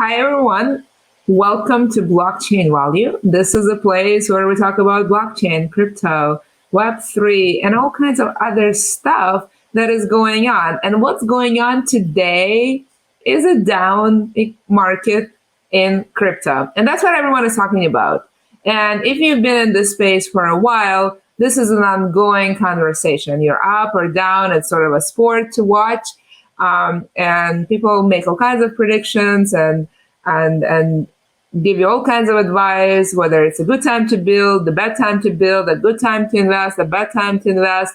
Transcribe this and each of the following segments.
Hi, everyone. Welcome to Blockchain Value. This is a place where we talk about blockchain, crypto, Web3, and all kinds of other stuff that is going on. And what's going on today is a down market in crypto. And that's what everyone is talking about. And if you've been in this space for a while, this is an ongoing conversation. You're up or down. It's sort of a sport to watch. And people make all kinds of predictions and give you all kinds of advice, whether it's a good time to build, the bad time to build, a good time to invest, a bad time to invest.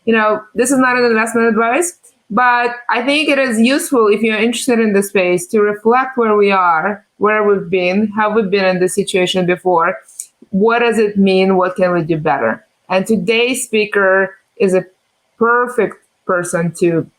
This is not an investment advice, but I think it is useful if you're interested in the space to reflect where we are, where we've been, how we've been in this situation before. What does it mean? What can we do better? And today's speaker is a perfect person to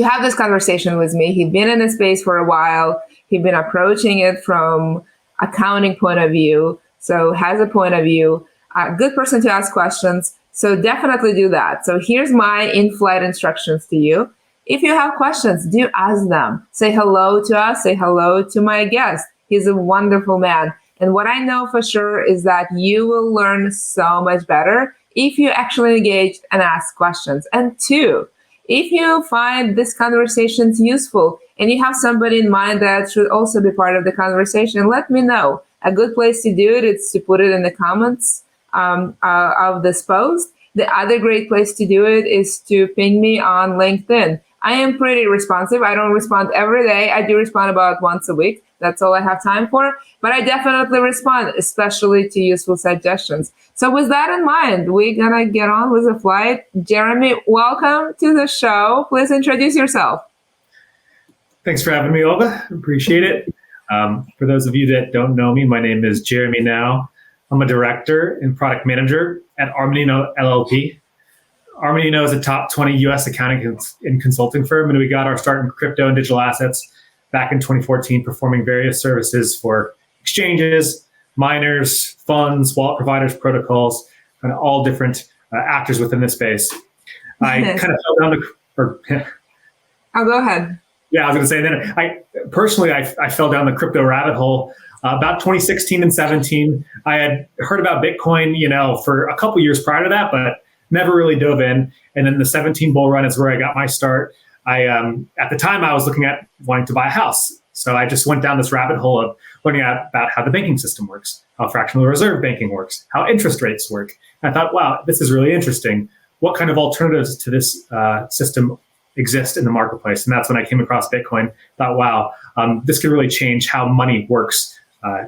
have this conversation with me. He'd been in the space for a while. He'd been approaching it from accounting point of view. So has a point of view, a good person to ask questions. So definitely do that. So here's my in-flight instructions to you. If you have questions, do ask them. Say hello to us. Say hello to my guest. He's a wonderful man. And what I know for sure is that you will learn so much better if you actually engage and ask questions. And two, if you find this conversation useful and you have somebody in mind that should also be part of the conversation, let me know. A good place to do it is to put it in the comments of this post. The other great place to do it is to ping me on LinkedIn. I am pretty responsive. I don't respond every day. I do respond about once a week. That's all I have time for. But I definitely respond, especially to useful suggestions. So with that in mind, we're going to get on with the flight. Jeremy, welcome to the show. Please introduce yourself. Thanks for having me, Olga. Appreciate it. For those of you that don't know me, my name is Jeremy Now. I'm a director and product manager at Armanino LLP. Armanino is a top 20 U.S. accounting and consulting firm, and we got our start in crypto and digital assets back in 2014, performing various services for exchanges, miners, funds, wallet providers, protocols, and all different actors within this space. I kind of fell down I'll go ahead. Yeah, I was going to say, then I fell down the crypto rabbit hole about 2016 and 17. I had heard about Bitcoin, for a couple years prior to that, but never really dove in. And then the 17 bull run is where I got my start. At the time, I was looking at wanting to buy a house. So I just went down this rabbit hole of learning about how the banking system works, how fractional reserve banking works, how interest rates work. And I thought, wow, this is really interesting. What kind of alternatives to this system exist in the marketplace? And that's when I came across Bitcoin. Thought, wow, this could really change how money works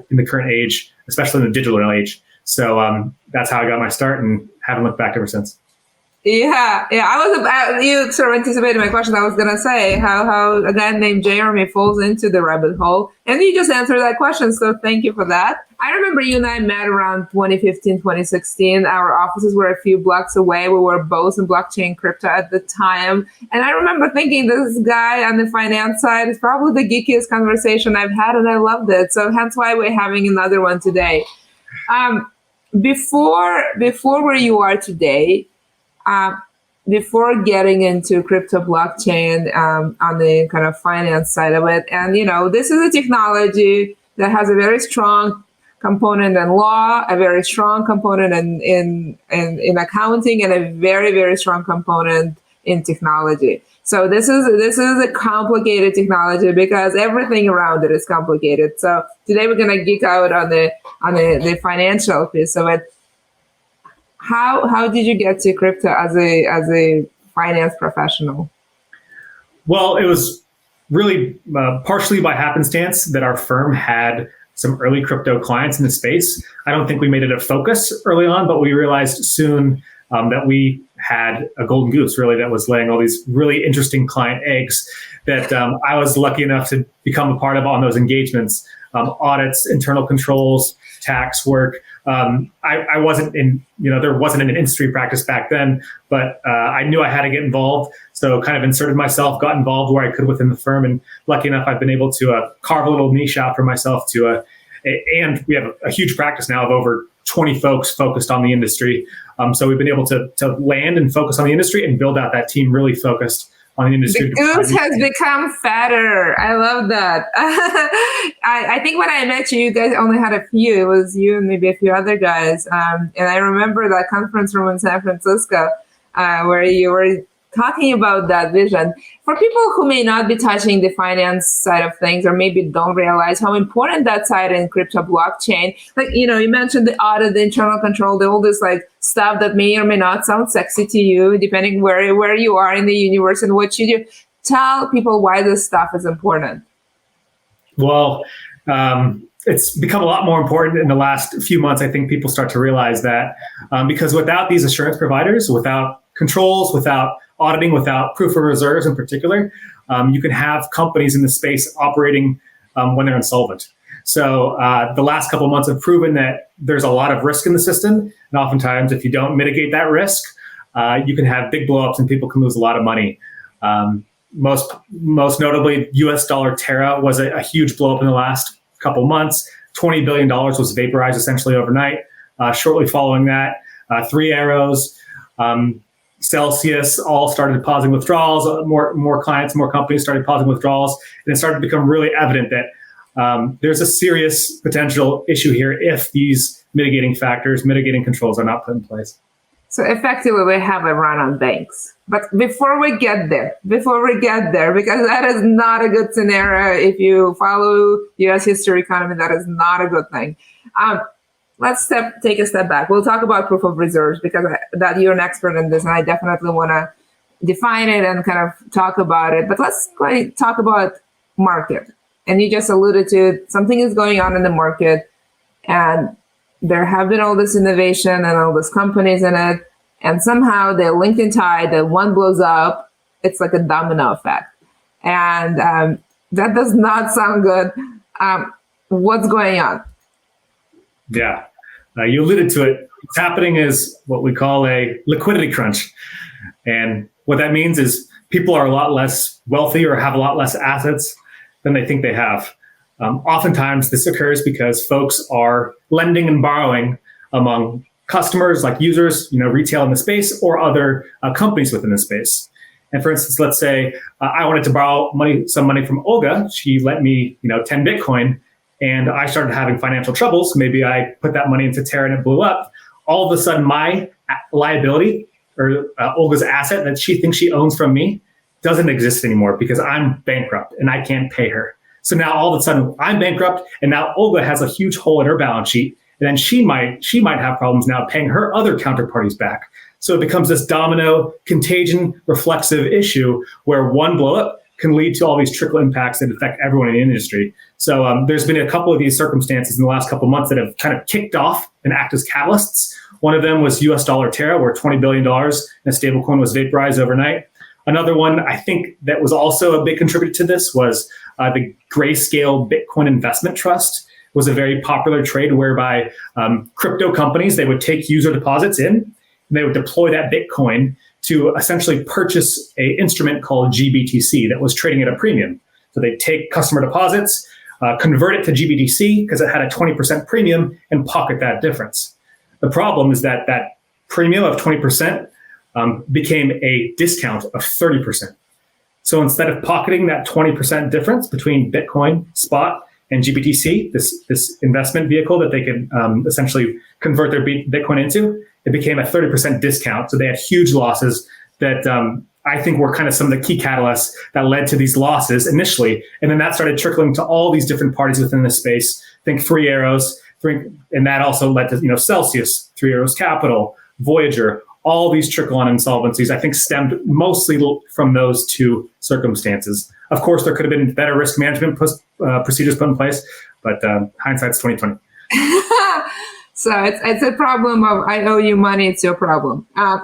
in the current age, especially in the digital age. So that's how I got my start and haven't looked back ever since. Yeah. You sort of anticipated my question. I was going to say how a guy named Jeremy falls into the rabbit hole. And you just answered that question. So thank you for that. I remember you and I met around 2015, 2016. Our offices were a few blocks away. We were both in blockchain crypto at the time. And I remember thinking this guy on the finance side is probably the geekiest conversation I've had. And I loved it. So hence why we're having another one today. Before where you are today, before getting into crypto blockchain on the kind of finance side of it, and this is a technology that has a very strong component in law, a very strong component in accounting, and a very, very strong component in technology. So this is a complicated technology because everything around it is complicated. So today we're gonna geek out on the financial piece of it. How did you get to crypto as a finance professional? Well, it was really partially by happenstance that our firm had some early crypto clients in the space. I don't think we made it a focus early on, but we realized soon that we had a golden goose, really, that was laying all these really interesting client eggs that I was lucky enough to become a part of on those engagements. Audits, internal controls, tax work. I wasn't in, there wasn't an industry practice back then, but I knew I had to get involved. So kind of inserted myself, got involved where I could within the firm. And lucky enough, I've been able to carve a little niche out for myself and we have a huge practice now of over 20 folks focused on the industry. So we've been able to land and focus on the industry and build out that team really focused on the industry. The goose has become fatter. I love that. I think when I met you, you guys only had a few. It was you and maybe a few other guys. And I remember that conference room in San Francisco where you were talking about that vision. For people who may not be touching the finance side of things or maybe don't realize how important that side in crypto blockchain, like, you mentioned the audit, the internal control, all this like stuff that may or may not sound sexy to you, depending where you are in the universe and what you do. Tell people why this stuff is important. Well, it's become a lot more important in the last few months. I think people start to realize that because without these assurance providers, without controls, without auditing, without proof of reserves in particular, you can have companies in the space operating when they're insolvent. So the last couple of months have proven that there's a lot of risk in the system. And oftentimes, if you don't mitigate that risk, you can have big blowups and people can lose a lot of money. Most notably, US dollar Terra was a huge blowup in the last couple months. $20 billion was vaporized essentially overnight. Shortly following that, Three Arrows, Celsius all started depositing withdrawals. More clients, more companies started depositing withdrawals. And it started to become really evident that there's a serious potential issue here if these mitigating factors, mitigating controls are not put in place. So effectively, we have a run on banks. But before we get there, because that is not a good scenario. If you follow U.S. history economy, that is not a good thing. Let's take a step back. We'll talk about proof of reserves because that you're an expert in this, and I definitely want to define it and kind of talk about it. But let's talk about market. And you just alluded to it. Something is going on in the market, and there have been all this innovation and all these companies in it, and somehow they're linked in tide. That one blows up. It's like a domino effect, and that does not sound good. What's going on? Yeah, you alluded to it. What's happening is what we call a liquidity crunch. And what that means is people are a lot less wealthy or have a lot less assets than they think they have. Oftentimes, this occurs because folks are lending and borrowing among customers like users, retail in the space, or other companies within the space. And for instance, let's say I wanted to borrow some money from Olga. She lent me, 10 Bitcoin. And I started having financial troubles. Maybe I put that money into Terra and it blew up. All of a sudden, my liability or Olga's asset that she thinks she owns from me doesn't exist anymore because I'm bankrupt and I can't pay her. So now all of a sudden I'm bankrupt, and now Olga has a huge hole in her balance sheet. And then she might have problems now paying her other counterparties back. So it becomes this domino, contagion, reflexive issue where one blow up can lead to all these trickle impacts that affect everyone in the industry. So there's been a couple of these circumstances in the last couple of months that have kind of kicked off and act as catalysts. One of them was US dollar Terra, where $20 billion in a stablecoin was vaporized overnight. Another one, I think, that was also a big contributor to this was the Grayscale Bitcoin Investment Trust. Was a very popular trade whereby crypto companies, they would take user deposits in, and they would deploy that Bitcoin to essentially purchase an instrument called GBTC that was trading at a premium. So they take customer deposits, convert it to GBTC because it had a 20% premium, and pocket that difference. The problem is that that premium of 20% became a discount of 30%. So instead of pocketing that 20% difference between Bitcoin spot and GBTC, this investment vehicle that they could essentially convert their Bitcoin into, it became a 30% discount. So they had huge losses that I think were kind of some of the key catalysts that led to these losses initially. And then that started trickling to all these different parties within the space. Think Three Arrows, and that also led to Celsius, Three Arrows Capital, Voyager. All these trickle-on insolvencies, I think, stemmed mostly from those two circumstances. Of course, there could have been better risk management procedures put in place, but hindsight's 2020. So it's a problem of I owe you money, it's your problem. That's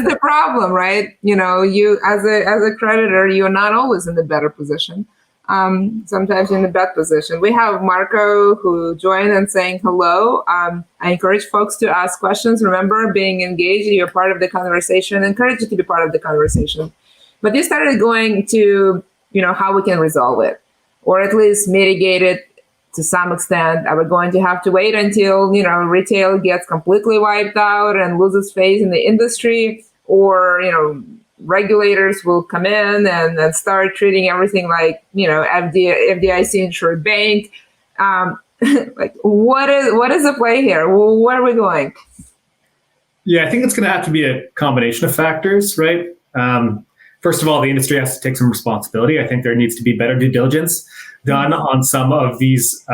the problem, right? You as a creditor, you're not always in the better position. Sometimes in the bad position. We have Marco who joined and saying hello. I encourage folks to ask questions. Remember, being engaged, you're part of the conversation. Encourage you to be part of the conversation. But you started going to, how we can resolve it, or at least mitigate it to some extent. Are we going to have to wait until, retail gets completely wiped out and loses face in the industry? Or, regulators will come in and start treating everything like, FDIC insured bank. Like, what is the play here? Where are we going? Yeah, I think it's going to have to be a combination of factors, right? First of all, the industry has to take some responsibility. I think there needs to be better due diligence done on some of these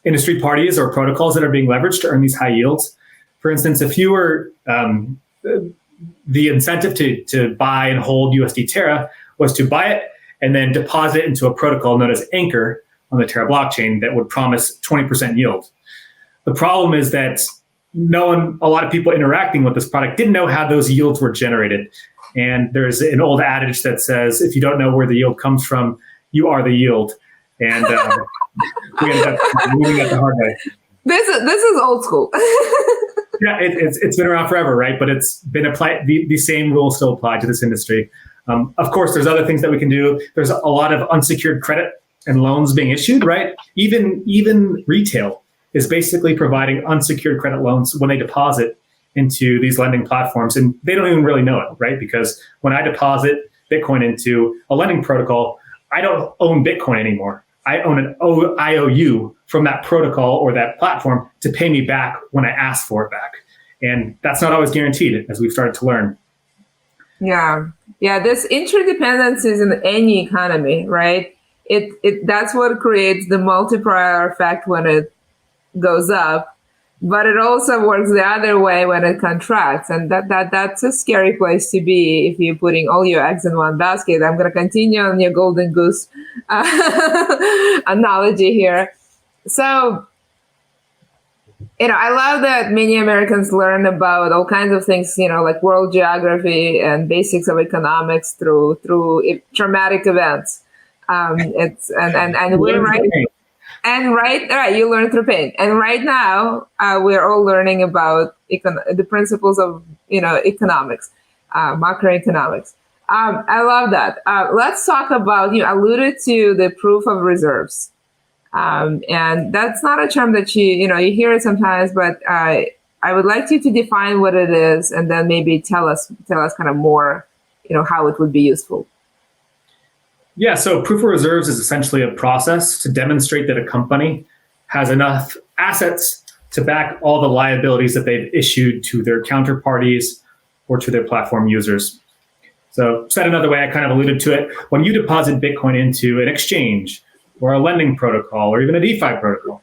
industry parties or protocols that are being leveraged to earn these high yields. For instance, if you were the incentive to buy and hold USD Terra was to buy it and then deposit it into a protocol known as Anchor on the Terra blockchain that would promise 20% yield. The problem is that a lot of people interacting with this product didn't know how those yields were generated. And there's an old adage that says, if you don't know where the yield comes from, you are the yield. And we ended up moving that the hard way. This is old school. Yeah, it's been around forever, right? But it's been applied. The same rules still apply to this industry. Of course, there's other things that we can do. There's a lot of unsecured credit and loans being issued, right? Even retail is basically providing unsecured credit loans when they deposit into these lending platforms, and they don't even really know it, right? Because when I deposit Bitcoin into a lending protocol, I don't own Bitcoin anymore. I own an IOU from that protocol or that platform to pay me back when I ask for it back. And that's not always guaranteed, as we've started to learn. Yeah. This interdependence is in any economy, right? That's what creates the multiplier effect when it goes up, but it also works the other way when it contracts, and that's a scary place to be if you're putting all your eggs in one basket. I'm going to continue on your golden goose analogy here. So, I love that many Americans learn about all kinds of things, like world geography and basics of economics through traumatic events. We're right. And right, you learn through pain. And right now, we're all learning about the principles of, economics, macroeconomics. I love that. Let's talk about, you alluded to the proof of reserves. And that's not a term that you hear it sometimes, but I would like you to define what it is, and then maybe tell us kind of more, how it would be useful. Yeah, so proof of reserves is essentially a process to demonstrate that a company has enough assets to back all the liabilities that they've issued to their counterparties or to their platform users. So said another way, I kind of alluded to it. When you deposit Bitcoin into an exchange or a lending protocol or even a DeFi protocol,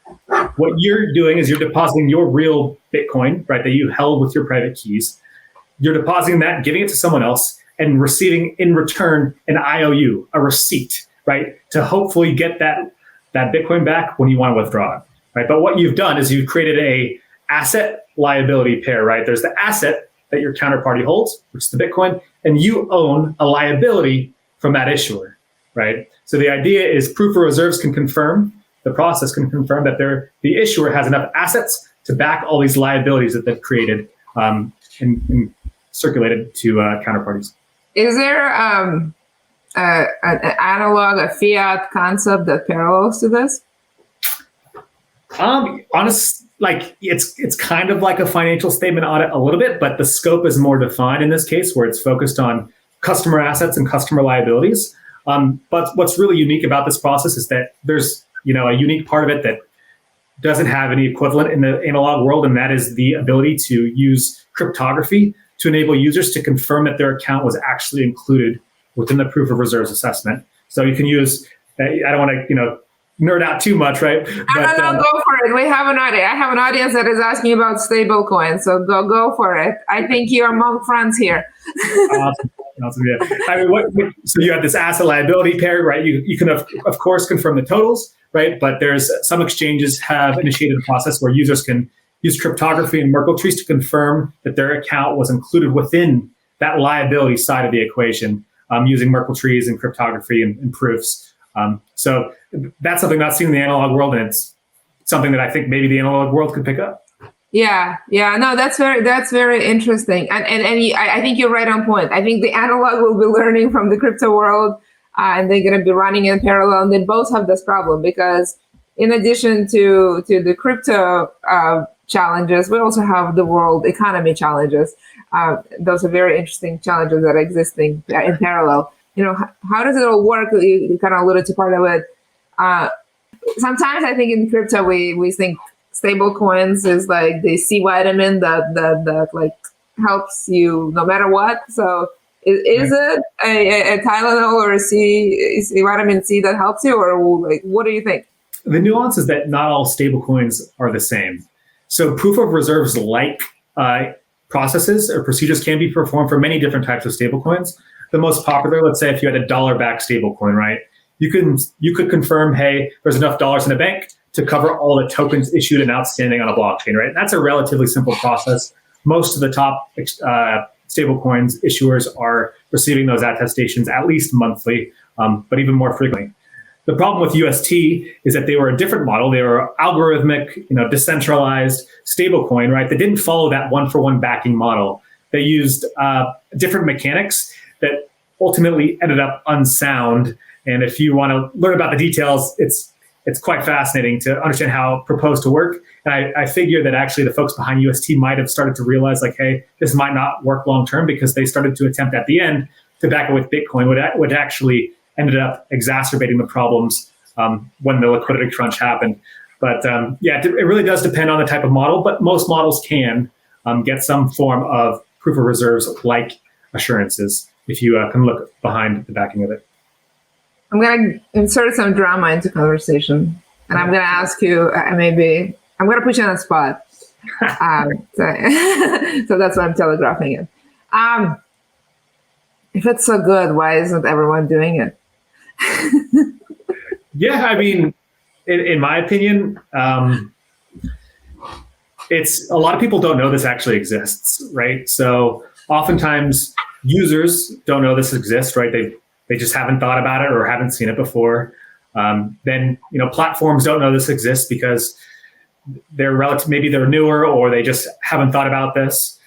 what you're doing is you're depositing your real Bitcoin, right, that you held with your private keys. You're depositing that, giving it to someone else, and receiving in return an IOU, a receipt, right, to hopefully get that Bitcoin back when you want to withdraw it, right? But what you've done is you've created a asset liability pair, right? There's the asset that your counterparty holds, which is the Bitcoin, and you own a liability from that issuer, right? So the idea is proof of reserves the process can confirm that the issuer has enough assets to back all these liabilities that they've created and circulated to counterparties. Is there an analog, a fiat concept that parallels to this? It's kind of like a financial statement audit a little bit, but the scope is more defined in this case, where it's focused on customer assets and customer liabilities. But what's really unique about this process is that there's a unique part of it that doesn't have any equivalent in the analog world, and that is the ability to use cryptography to enable users to confirm that their account was actually included within the proof of reserves assessment. So you can use, I don't want to, nerd out too much, right? But, no, go for it. We have an audience. I have an audience that is asking about stablecoins, so go for it. I think you're among friends here. Awesome. Yeah. So you have this asset liability pair, right? You can of course confirm the totals, right? But there's some exchanges have initiated a process where users can use cryptography and Merkle trees to confirm that their account was included within that liability side of the equation using Merkle trees and cryptography and proofs. So that's something not seen in the analog world, and it's something that I think maybe the analog world could pick up. Yeah, no, that's very interesting, and I think you're right on point. I think the analog will be learning from the crypto world, and they're going to be running in parallel, and they both have this problem because in addition to the crypto challenges. We also have the world economy challenges. Those are very interesting challenges that are existing in parallel. How does it all work? You kind of alluded to part of it. Sometimes I think in crypto we think stable coins is like the C vitamin that like helps you no matter what. So is it a Tylenol or a vitamin C that helps you, or like what do you think? The nuance is that not all stablecoins are the same. So proof of reserves like processes or procedures can be performed for many different types of stablecoins. The most popular, let's say if you had a dollar-backed stablecoin, right? You could confirm, hey, there's enough dollars in the bank to cover all the tokens issued and outstanding on a blockchain, right? That's a relatively simple process. Most of the top stablecoins issuers are receiving those attestations at least monthly, but even more frequently. The problem with UST is that they were a different model. They were algorithmic, decentralized stablecoin, right? They didn't follow that one-for-one backing model. They used different mechanics that ultimately ended up unsound. And if you want to learn about the details, it's quite fascinating to understand how it proposed to work. And I figure that actually the folks behind UST might have started to realize like, hey, this might not work long-term, because they started to attempt at the end to back it with Bitcoin, which actually ended up exacerbating the problems when the liquidity crunch happened. But it really does depend on the type of model, but most models can get some form of proof of reserves like assurances if you can look behind the backing of it. I'm going to insert some drama into conversation, and I'm going to ask you, I'm going to put you on the spot. So that's why I'm telegraphing it. If it's so good, why isn't everyone doing it? Yeah, I mean, in my opinion, it's a lot of people don't know this actually exists, right? So oftentimes users don't know this exists, right? They just haven't thought about it or haven't seen it before. Then platforms don't know this exists because maybe they're newer or they just haven't thought about this.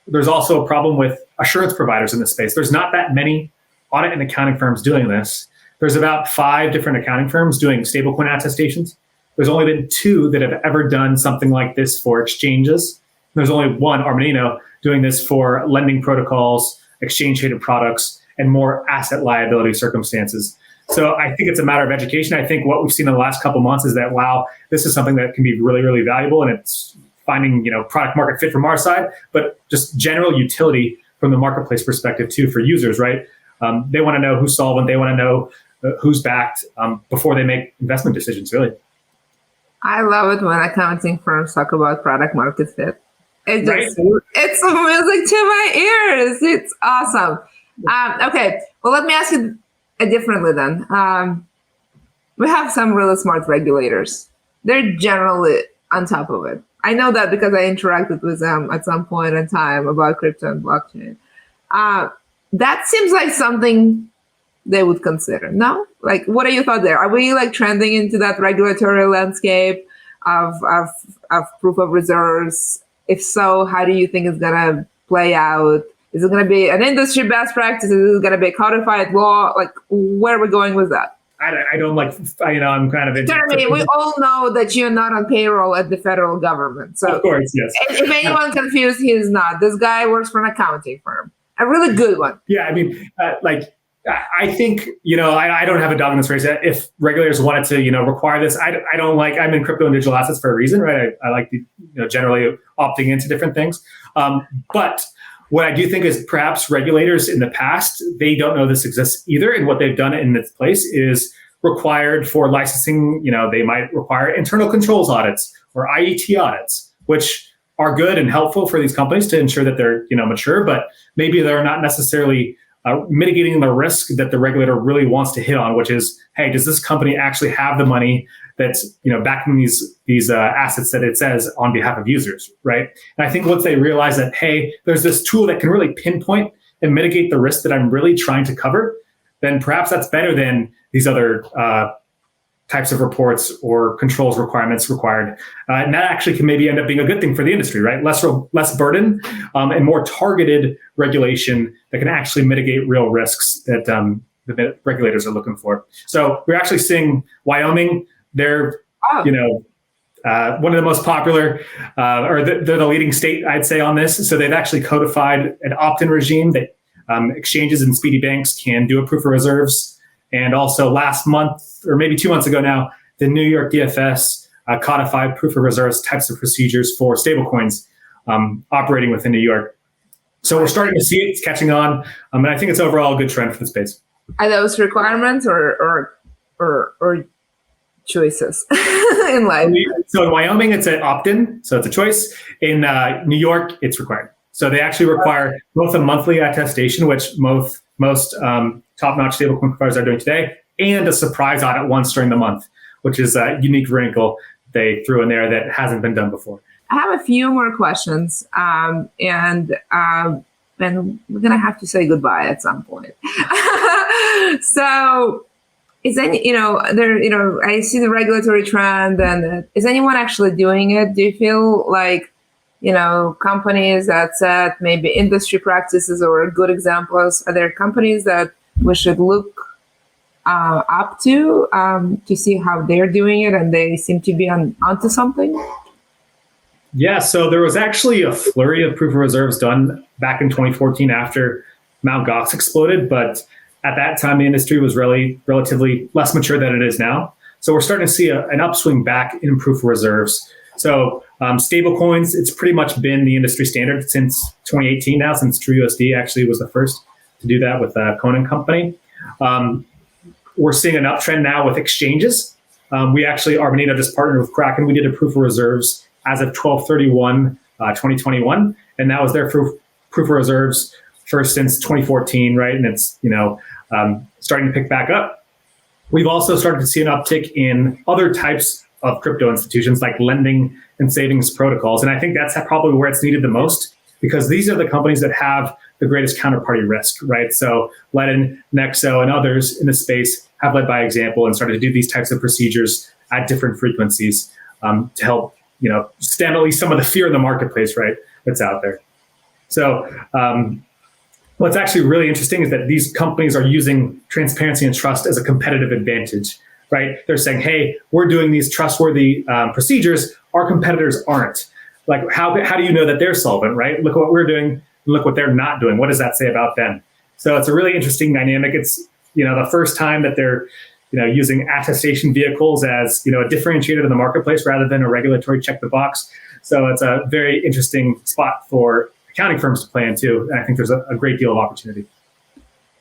There's also a problem with assurance providers in this space. There's not that many audit and accounting firms doing this. There's about 5 different accounting firms doing stablecoin attestations. There's only been 2 that have ever done something like this for exchanges. There's only one, Armanino, doing this for lending protocols, exchange-traded products, and more asset liability circumstances. So I think it's a matter of education. I think what we've seen in the last couple of months is that, wow, this is something that can be really, really valuable, and it's finding product market fit from our side, but just general utility from the marketplace perspective too for users, right? They want to know who's solvent. They want to know who's backed before they make investment decisions, really. I love it when accounting firms talk about product market fit. It's music to my ears. It's awesome. Okay, well, let me ask you differently then. We have some really smart regulators. They're generally on top of it. I know that because I interacted with them at some point in time about crypto and blockchain. That seems like something they would consider. No? Like, what are your thoughts there? Are we like trending into that regulatory landscape of proof of reserves? If so, how do you think it's going to play out? Is it going to be an industry best practice? Is it going to be codified law? Like, where are we going with that? I don't like, I'm kind of into Jeremy, we all know that you're not on payroll at the federal government. So of course, yes. If anyone confused, he is not. This guy works for an accounting firm. A really good one. Yeah, I mean, I think, I don't have a dog in this race. If regulators wanted to, require this, I don't like, I'm in crypto and digital assets for a reason, right? I like the, generally opting into different things. But what I do think is perhaps regulators in the past, they don't know this exists either. And what they've done in its place is required for licensing, they might require internal controls audits or IET audits, which are good and helpful for these companies to ensure that they're, mature, but maybe they're not necessarily mitigating the risk that the regulator really wants to hit on, which is, hey, does this company actually have the money that's backing these assets that it says on behalf of users, right? And I think once they realize that, hey, there's this tool that can really pinpoint and mitigate the risk that I'm really trying to cover, then perhaps that's better than these other types of reports or controls requirements required. And that actually can maybe end up being a good thing for the industry, right? Less burden and more targeted regulation that can actually mitigate real risks that the regulators are looking for. So we're actually seeing Wyoming, they're, one of the most popular, or they're the leading state, I'd say, on this. So they've actually codified an opt-in regime that exchanges and speedy banks can do a proof of reserves. And also last month, or maybe 2 months ago now, the New York DFS codified proof of reserves types of procedures for stablecoins operating within New York. So we're starting to see it. It's catching on. And I think it's overall a good trend for the space. Are those requirements or choices in life? So in Wyoming, it's an opt-in, so it's a choice. In New York, it's required. So they actually require both a monthly attestation, which most top-notch stablecoin providers are doing today, and a surprise audit once during the month, which is a unique wrinkle they threw in there that hasn't been done before. I have a few more questions, and we're gonna have to say goodbye at some point. So, is any I see the regulatory trend, and is anyone actually doing it? Do you feel like companies that set maybe industry practices or good examples? Are there companies that we should look up to see how they're doing it, and they seem to be onto something? Yeah, so there was actually a flurry of proof of reserves done back in 2014 after Mt. Gox exploded, but at that time the industry was really relatively less mature than it is now. So we're starting to see an upswing back in proof of reserves. So stable coins, it's pretty much been the industry standard since 2018 now, since TrueUSD actually was the first to do that with Conan Company. We're seeing an uptrend now with exchanges. We actually, Armanino just partnered with Kraken. We did a proof of reserves as of 12/31/2021, and that was their proof of reserves first since 2014, right? And it's starting to pick back up. We've also started to see an uptick in other types of crypto institutions like lending and savings protocols, and I think that's probably where it's needed the most, because these are the companies that have the greatest counterparty risk, right? So Ledin, Nexo, and others in the space have led by example and started to do these types of procedures at different frequencies to help stem at least some of the fear in the marketplace, right, that's out there. So what's actually really interesting is that these companies are using transparency and trust as a competitive advantage, right? They're saying, hey, we're doing these trustworthy procedures. Our competitors aren't. Like, how do you know that they're solvent, right? Look at what we're doing. Look what they're not doing. What does that say about them? So it's a really interesting dynamic. It's the first time that they're using attestation vehicles as a differentiator in the marketplace rather than a regulatory check the box. So it's a very interesting spot for accounting firms to play into, and I think there's a great deal of opportunity.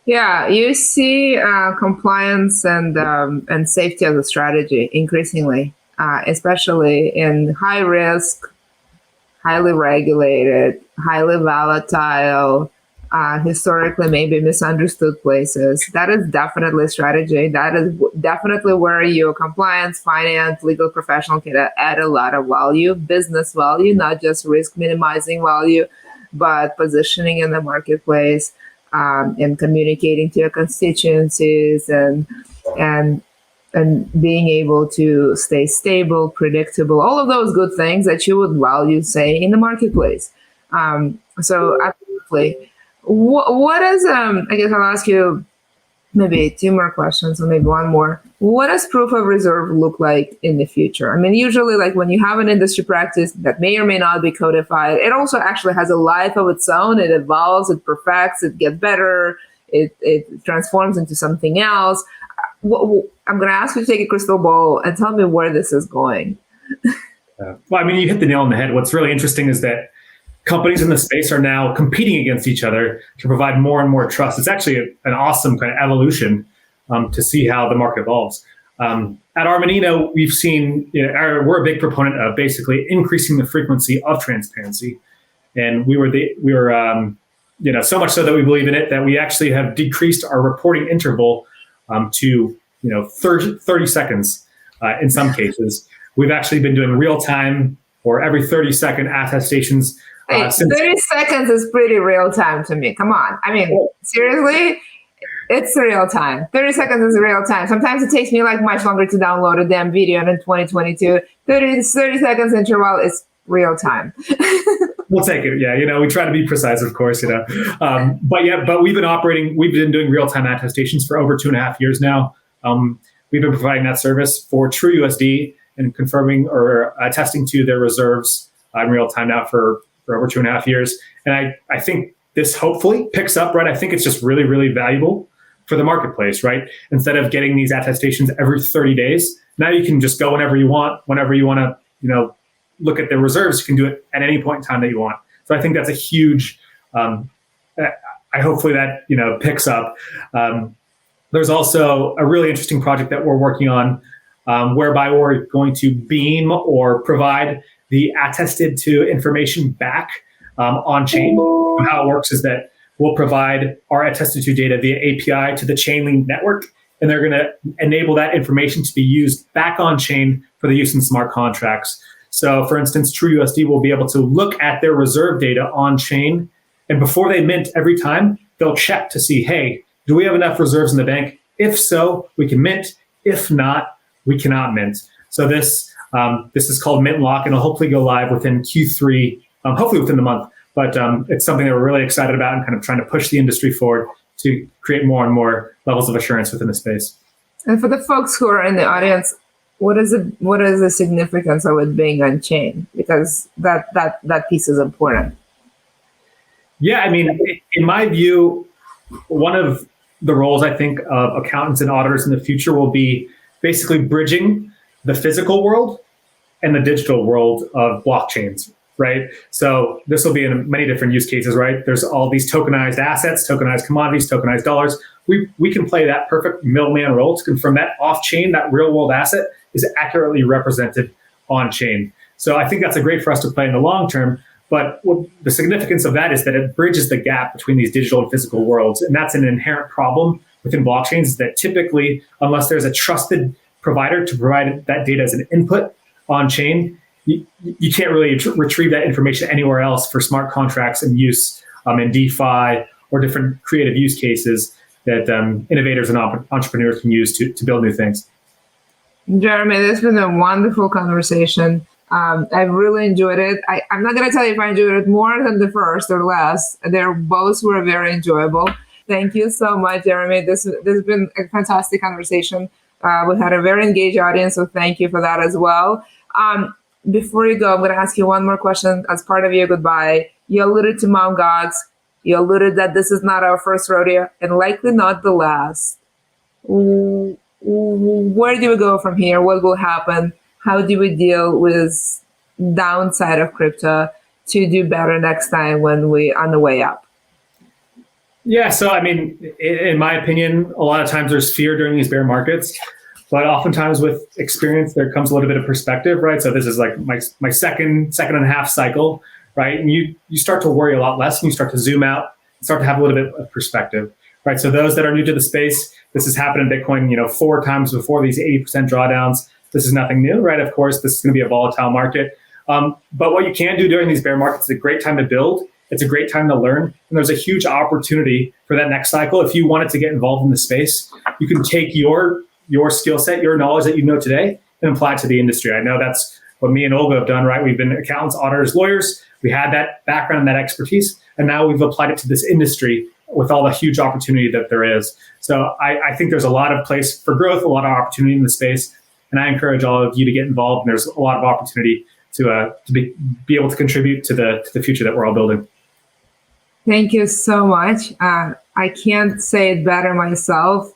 Yeah, you see compliance and safety as a strategy increasingly, especially in high risk, highly regulated, highly volatile, historically maybe misunderstood places. That is definitely a strategy. That is definitely where your compliance, finance, legal professional can add a lot of value, business value, not just risk minimizing value, but positioning in the marketplace and communicating to your constituencies and being able to stay stable, predictable, all of those good things that you would value, say, in the marketplace. So absolutely. What is, I guess I'll ask you maybe two more questions or maybe one more. What does proof of reserve look like in the future? I mean, usually like when you have an industry practice that may or may not be codified, it also actually has a life of its own. It evolves, it perfects, it gets better, it transforms into something else. I'm going to ask you to take a crystal ball and tell me where this is going. Well, I mean, you hit the nail on the head. What's really interesting is that companies in the space are now competing against each other to provide more and more trust. It's actually an awesome kind of evolution to see how the market evolves. At Armanino, we've seen, we're a big proponent of basically increasing the frequency of transparency. And we were so much so that we believe in it that we actually have decreased our reporting interval to 30 seconds in some cases. We've actually been doing real time or every 30-second attestations. 30 seconds is pretty real time to me. Come on. I mean, seriously, it's real time. 30 seconds is real time. Sometimes it takes me like much longer to download a damn video, and in 2022, 30 seconds interval is real time. We'll take it. Yeah, we try to be precise, of course, but we've been doing real-time attestations for over 2.5 years now. We've been providing that service for TrueUSD and confirming or attesting to their reserves in real time now for over 2.5 years. And I think this hopefully picks up, right? I think it's just really, really valuable for the marketplace, right? Instead of getting these attestations every 30 days, now you can just go whenever you want to, look at the reserves. You can do it at any point in time that you want. So I think that's a huge, I hopefully that, picks up. There's also a really interesting project that we're working on whereby we're going to beam or provide the attested to information back on chain. And how it works is that we'll provide our attested to data via API to the Chainlink network, and they're going to enable that information to be used back on chain for the use in smart contracts. So, for instance, TrueUSD will be able to look at their reserve data on chain, and before they mint every time, they'll check to see, hey, do we have enough reserves in the bank? If so, we can mint. If not, we cannot mint. So this is called Mint Lock, and it'll hopefully go live within Q3, hopefully within the month. But it's something that we're really excited about and kind of trying to push the industry forward to create more and more levels of assurance within the space. And for the folks who are in the audience, what is the significance of it being on chain? Because that piece is important. Yeah, I mean, in my view, one of the roles I think of accountants and auditors in the future will be basically bridging the physical world and the digital world of blockchains, right? So this will be in many different use cases, right? There's all these tokenized assets, tokenized commodities, tokenized dollars. We can play that perfect middleman role to confirm that off-chain, that real-world asset is accurately represented on-chain. So I think that's a great for us to play in the long term. But the significance of that is that it bridges the gap between these digital and physical worlds. And that's an inherent problem within blockchains, is that typically, unless there's a trusted provider to provide that data as an input on chain, you can't really retrieve that information anywhere else for smart contracts and use in DeFi or different creative use cases that innovators and entrepreneurs can use to build new things. Jeremy, this has been a wonderful conversation. I've really enjoyed it. I'm not going to tell you if I enjoyed it more than the first or less. Both were very enjoyable. Thank you so much, Jeremy. This has been a fantastic conversation. We had a very engaged audience, so thank you for that as well. Before you go, I'm going to ask you one more question as part of your goodbye. You alluded to Mount Gox. You alluded that this is not our first rodeo and likely not the last. Where do we go from here? What will happen? How do we deal with downside of crypto to do better next time when we're on the way up? Yeah, so I mean, in my opinion, a lot of times there's fear during these bear markets, but oftentimes with experience, there comes a little bit of perspective, right? So this is like my second and a half cycle, right? And you start to worry a lot less, and you start to zoom out, and start to have a little bit of perspective, right? So those that are new to the space, this has happened in Bitcoin, 4 times before, these 80% drawdowns. This is nothing new, right? Of course, this is going to be a volatile market. But what you can do during these bear markets is a great time to build. It's a great time to learn. And there's a huge opportunity for that next cycle. If you wanted to get involved in the space, you can take your skill set, your knowledge that you know today, and apply it to the industry. I know that's what me and Olga have done, right? We've been accountants, auditors, lawyers. We had that background and that expertise. And now we've applied it to this industry with all the huge opportunity that there is. So I think there's a lot of place for growth, a lot of opportunity in the space. And I encourage all of you to get involved. And there's a lot of opportunity to be able to contribute to the future that we're all building. Thank you so much. I can't say it better myself.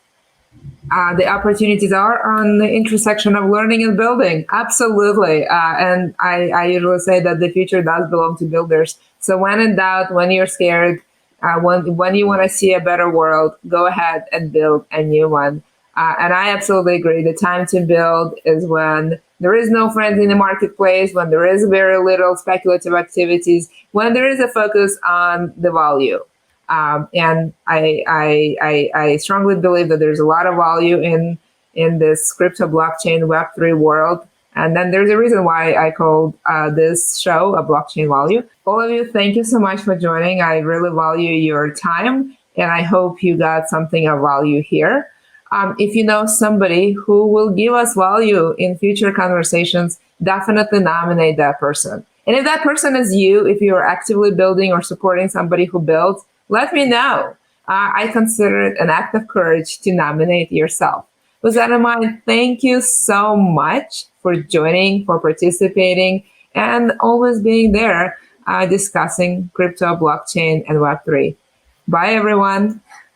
The opportunities are on the intersection of learning and building. Absolutely. And I usually say that the future does belong to builders. So when in doubt, when you're scared, when you want to see a better world, go ahead and build a new one. And I absolutely agree. The time to build is when there is no friends in the marketplace, when there is very little speculative activities, when there is a focus on the value. And I strongly believe that there's a lot of value in this crypto blockchain Web3 world. And then there's a reason why I called this show a blockchain value. All of you, thank you so much for joining. I really value your time, and I hope you got something of value here. If you know somebody who will give us value in future conversations, definitely nominate that person. And if that person is you, if you're actively building or supporting somebody who builds, let me know. I consider it an act of courage to nominate yourself. With that in mind, thank you so much for joining, for participating, and always being there discussing crypto, blockchain, and Web3. Bye, everyone.